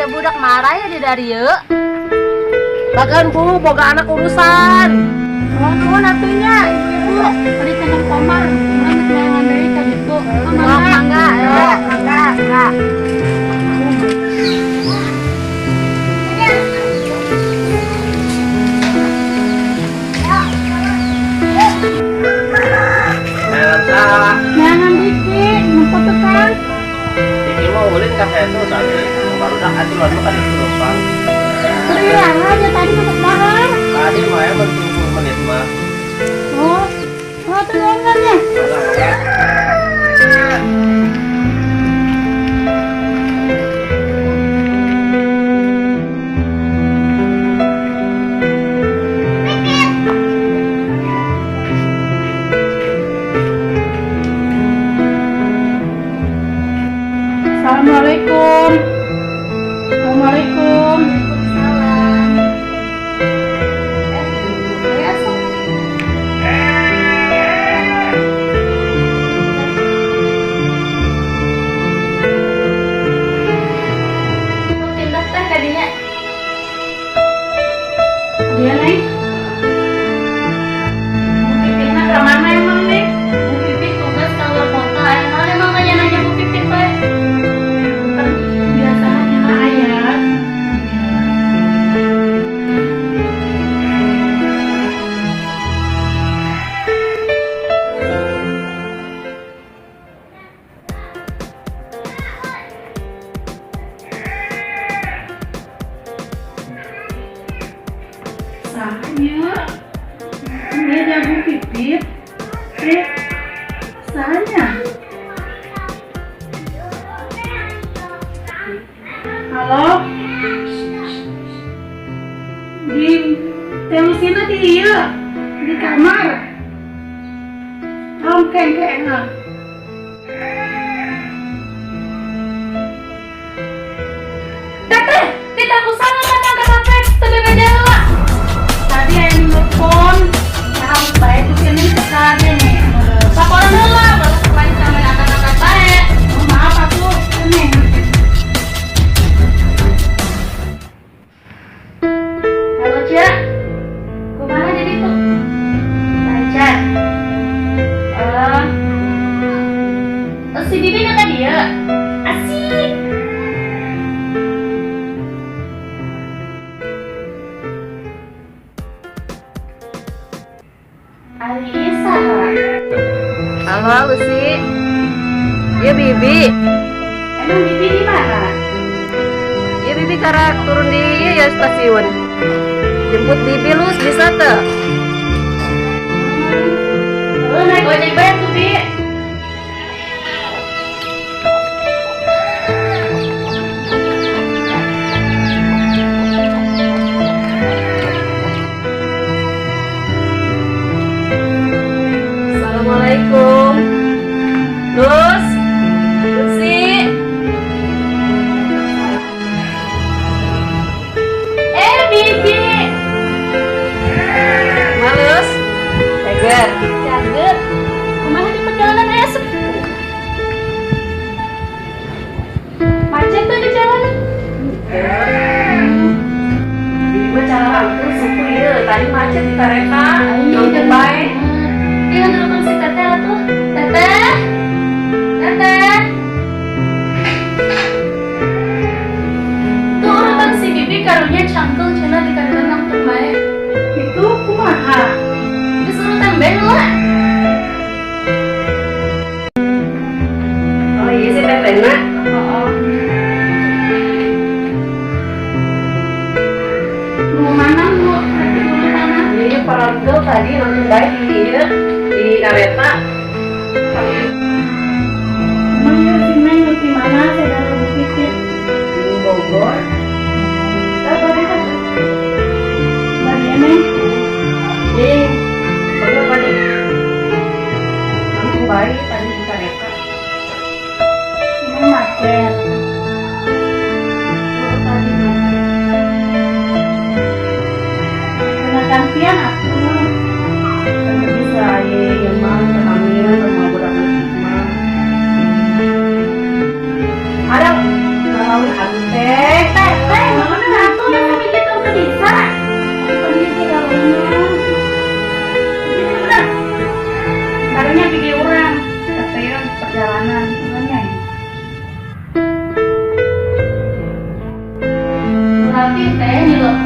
aya budak marah ya di dari yeu. Bahkan Bu, boga anak urusan. Nuhun atunya ibu-ibu. Tadi cenah kamar, urang geus ngayangan deui ka ditu. Mangga, mangga. Jangan dikit, ngumpet tukang. Iki mau ulin ka itu tadi. Baru dah aturan mah kan penumpang. Beriang aja tadi masuk dahar. Tadi mah ya 20 menit mah. Oh, tuh longgarnya. Assalamualaikum. Assalamualaikum. Dia nih. Bu Pipin mah kemana emang nih? Bu Pipin tugas keluar kota. Emang emang nanya Bu Pipin pak? Kan biasa aja lah ayat. Sahnya ini ada Bu Pipit. Sahnya halo di telusina di iya di kamar om keng Teteh, tidak usah ngangkat HP, tapi ngejala. Tadi yang nelfon, harus baik tuh ini sekali nih. Laporan heula, baru kemarin sama anak-anak baik. Maaf aku ini. Halo Cia, kumaha jadi tuh? Lancar. Si Bibi nggak dia? Asik. Alisa. Halo Usi. Ya Bibi. Emang Bibi di mana? Ya Bibi karak turun di ya stasiun. Jemput Bibi Lus bisa tuh. Naik ojek bayar tuh Bi. Assalamualaikum. Lus. Lucy. Bibi. Malus. Eger. Cager. Kumaha di perjalanan esok? Macet tuh di jalan. Bibi mah cara langsung suku ieu. Tadi macet di kereta. Nonton bae. Dia telepon si Teteh tuh. Teteh. Teteh. Tuh urutan si Bibi karunya cangkel cenah di karenan tuh bae. Itu kumaha? Disuruh tambah lah. Oh iya sih Teteh mah. Oh. Mau mana mau? Nanti mau mana? Iya paragel tadi nonton bae di ieu di kereta. Emang ya si Neng di mana saudara Bu Pipit? Di Bogor. Apa dia? Bagi Neng. Bogor tadi. Nonton bae tadi di kereta. Emang macet. Oh, tadi macet. Kena gantian aku. Kan bisa yang mah hamil sama budak mah. Ada kalau ada teh tapi teh nyelok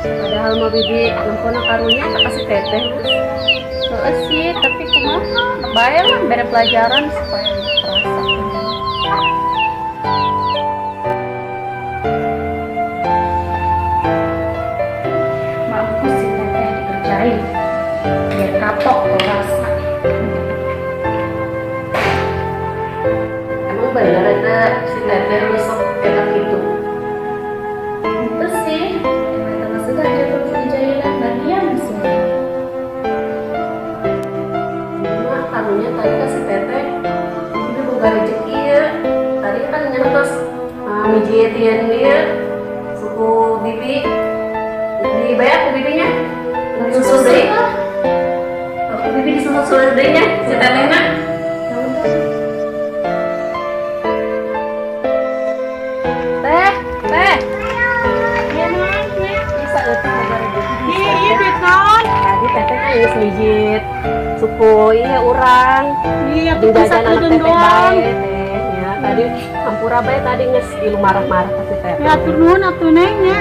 Padahal mau bibi nempona karunya tak kasih teteh. Heeh sih, tapi kumaha? Bayar lah bere pelajaran supaya terasa. Mampu si teteh dikerjain biar kapok rasa. Emang bener ada si teteh rusuk enak gitu. Itu sih, emang sudah aja belum dijahilin bagian sih. Cuma karunya tadi kasih teteh, bibi boga rezeki ya. Tadi kan nyentos mijitin dia suku bibi dibayar ke bibinya disusul deh. Aku bibi disusul dehnya si tetehnya. Teh. Iya nang, bisa eueuh boga rezeki. Iya, betul. Tadi teteh kan geus mijit suku iya urang. Iya, Di jajan anak teteh bae teh. Ya, tadi hampura bae tadi geus ilu marah-marah ka si teteh. Ya turun atuh neng nya.